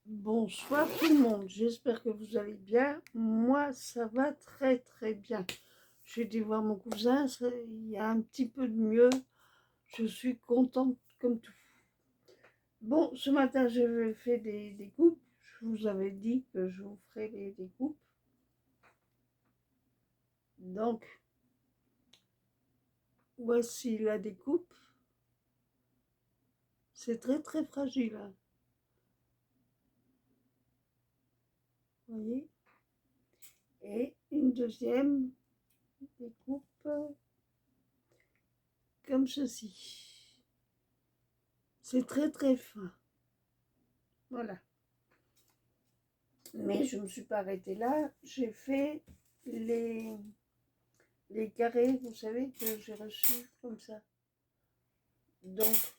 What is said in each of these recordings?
Bonsoir tout le monde, j'espère que vous allez bien. Moi, ça va très très bien. J'ai été voir mon cousin, il y a un petit peu de mieux. Je suis contente comme tout. Bon, ce matin, j'ai fait des coupes. Je vous avais dit que je vous ferais des coupes. Donc, voici la découpe. C'est très très fragile, hein. Vous voyez? Et une deuxième découpe comme ceci. C'est très très fin. Voilà. Mais je ne me suis pas arrêtée là. J'ai fait les, les carrés, vous savez, que j'ai reçus comme ça. Donc,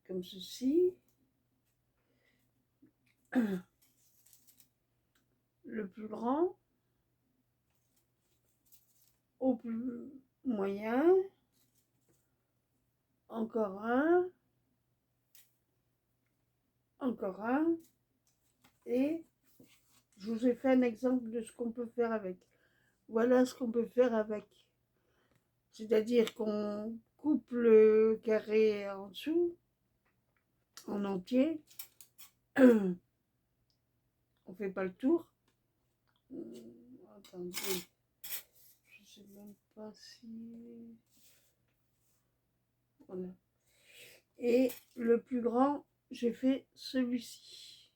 comme ceci. Le plus grand au plus moyen. Encore un. Encore un. Et je vous ai fait un exemple de ce qu'on peut faire avec. Voilà ce qu'on peut faire avec. C'est-à-dire qu'on coupe le carré en dessous, en entier. On ne fait pas le tour. Attendez, je ne sais même pas si... Voilà. Et le plus grand, j'ai fait celui-ci.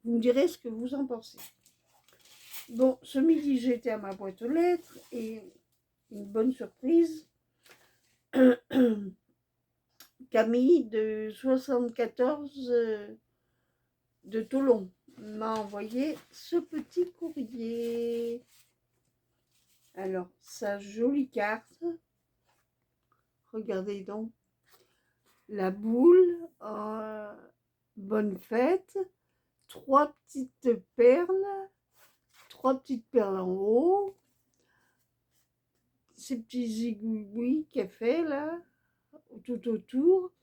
Vous me direz ce que vous en pensez. Bon, ce midi, j'étais à ma boîte aux lettres et une bonne surprise. Camille de 74 de Toulon m'a envoyé ce petit courrier. Alors, sa jolie carte. Regardez donc. La boule, bonne fête. Trois petites perles en haut. Ces petits zigouis qu'elle fait là, tout autour.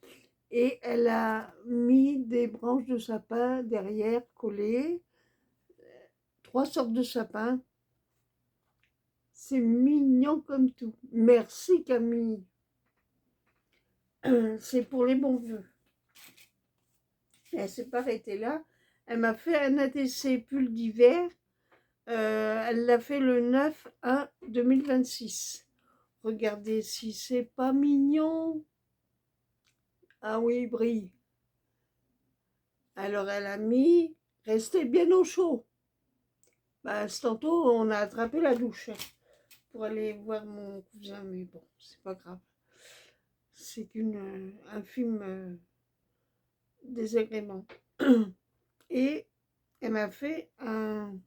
Et elle a mis des branches de sapin derrière collées. Trois sortes de sapins. C'est mignon comme tout. Merci Camille. C'est pour les bons vœux. Elle s'est pas arrêtée là. Elle m'a fait un ATC pull d'hiver. Elle l'a fait le 9/1/2026. Regardez si c'est pas mignon. Ah oui, il brille. Alors elle a mis, restez bien au chaud. Bah, tantôt, on a attrapé la douche pour aller voir mon cousin, mais bon, c'est pas grave. C'est un film désagrément. Et elle m'a fait un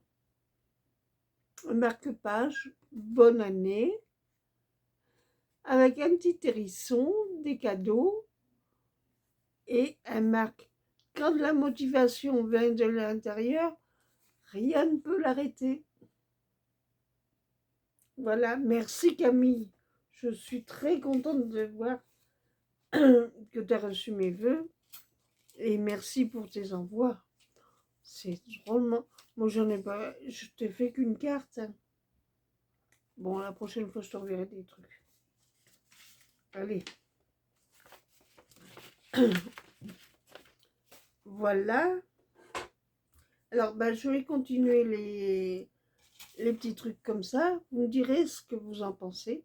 marque-page bonne année avec un petit hérisson, des cadeaux et un marque. Quand la motivation vient de l'intérieur, rien ne peut l'arrêter. Voilà, merci Camille. Je suis très contente de voir que tu as reçu mes vœux et merci pour tes envois. C'est drôlement. Moi, j'en ai pas. Je t'ai fait qu'une carte, hein. Bon, la prochaine fois, je t'enverrai des trucs. Allez. Voilà. Alors, ben, je vais continuer les petits trucs comme ça. Vous me direz ce que vous en pensez.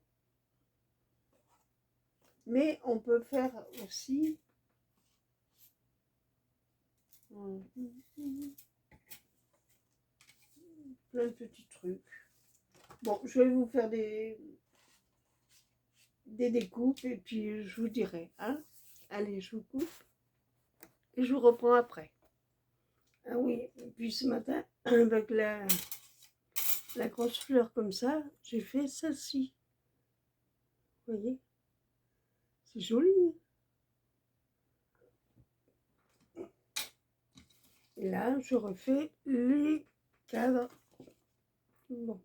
Mais on peut faire aussi plein de petits trucs. Bon, je vais vous faire des découpes et puis je vous dirai. Hein. Allez, je vous coupe et je vous reprends après. Ah oui, et puis ce matin, avec la grosse fleur comme ça, j'ai fait celle-ci. Vous voyez? C'est joli. Et là, je refais les cadres. Bon.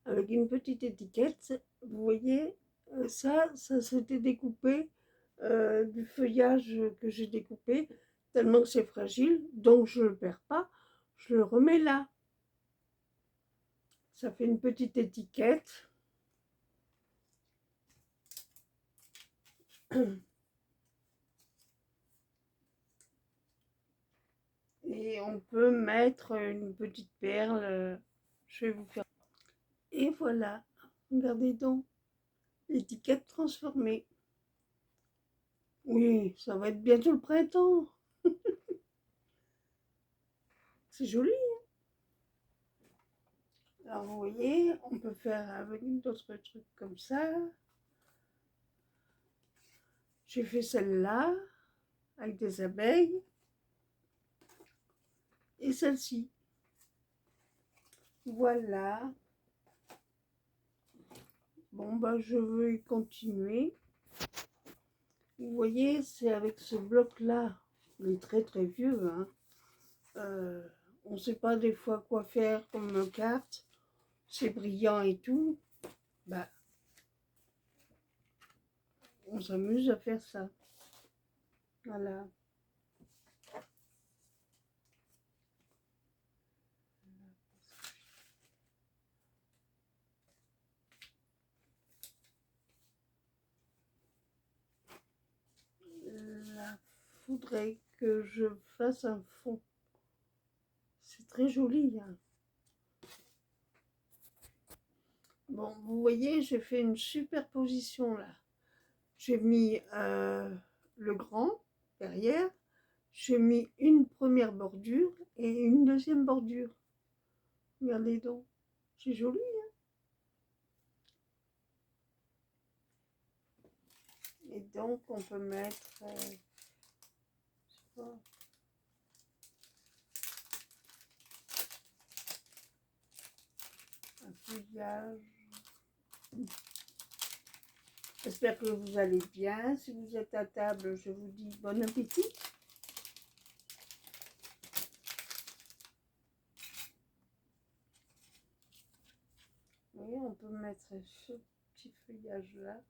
Avec une petite étiquette. Vous voyez, ça s'était découpé du feuillage que j'ai découpé, tellement que c'est fragile, donc je ne le perds pas, je le remets là. Ça fait une petite étiquette. Et on peut mettre une petite perle. Je vais vous faire. Et voilà, regardez donc, l'étiquette transformée. Oui, ça va être bientôt le printemps. C'est joli. Alors vous voyez, on peut faire avec d'autres trucs comme ça. J'ai fait celle-là avec des abeilles et celle-ci. Voilà. Bon, bah, je vais continuer. Vous voyez, c'est avec ce bloc-là. Il est très très vieux. Hein. On ne sait pas des fois quoi faire comme carte. C'est brillant et tout. Bah, on s'amuse à faire ça. Voilà. Là, faudrait que je fasse un fond. C'est très joli. Hein. Bon, vous voyez, j'ai fait une superposition là. J'ai mis le grand derrière. J'ai mis une première bordure et une deuxième bordure. Regardez donc. C'est joli. Hein. Et donc, on peut mettre... je sais pas, un feuillage. J'espère que vous allez bien. Si vous êtes à table, je vous dis bon appétit. Vous voyez, on peut mettre ce petit feuillage là.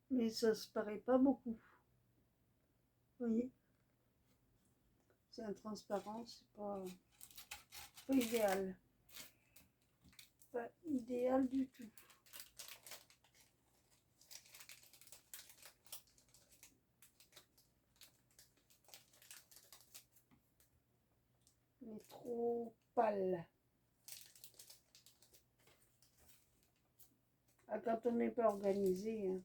Mais ça se paraît pas beaucoup. Vous voyez, c'est un transparent, c'est pas idéal. Pas idéal du tout. Mais trop pâle. Ah, quand on n'est pas organisé. Hein.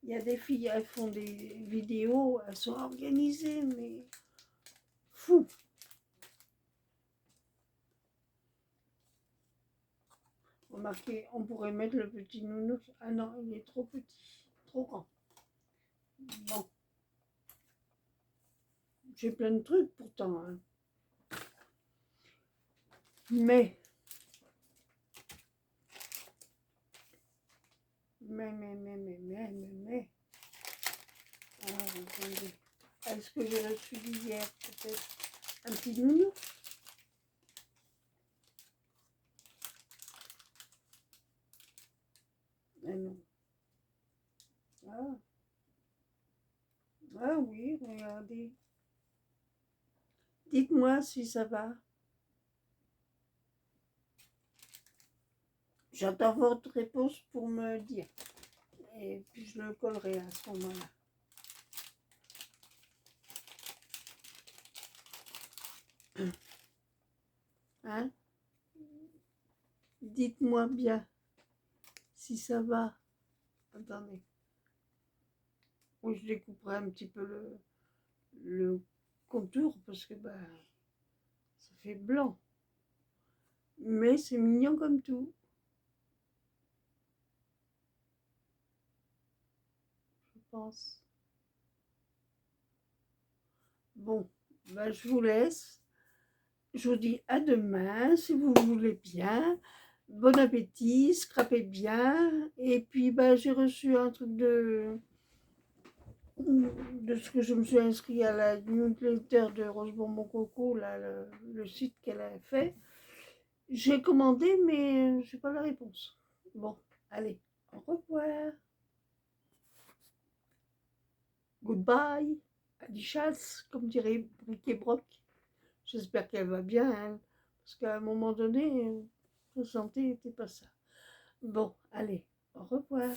Il y a des filles, elles font des vidéos, elles sont organisées, mais fou. Remarquez, on pourrait mettre le petit nounours. Ah non, il est trop petit, trop grand. Bon. J'ai plein de trucs pourtant. Hein. Mais. Ah, attendez. Est-ce que j'ai reçu hier peut-être un petit nounours? Ah non. Ah. Ah oui, regardez. Dites-moi si ça va. J'attends votre réponse pour me dire. Et puis je le collerai à ce moment-là. Hein? Dites-moi bien si ça va. Attendez. Oui, je découperai un petit peu le contour parce que bah, ça fait blanc. Mais c'est mignon comme tout. Je pense. Bon, bah, je vous laisse. Je vous dis à demain si vous voulez bien. Bon appétit, scrapez bien. Et puis bah, j'ai reçu un truc de de ce que je me suis inscrit à la newsletter de Rose Bonbon Coco, là, le site qu'elle a fait. J'ai commandé, mais je n'ai pas la réponse. Bon, allez, au revoir. Goodbye. Adichas, comme dirait Brick Brock. J'espère qu'elle va bien, hein, parce qu'à un moment donné, sa santé n'était pas ça. Bon, allez, au revoir.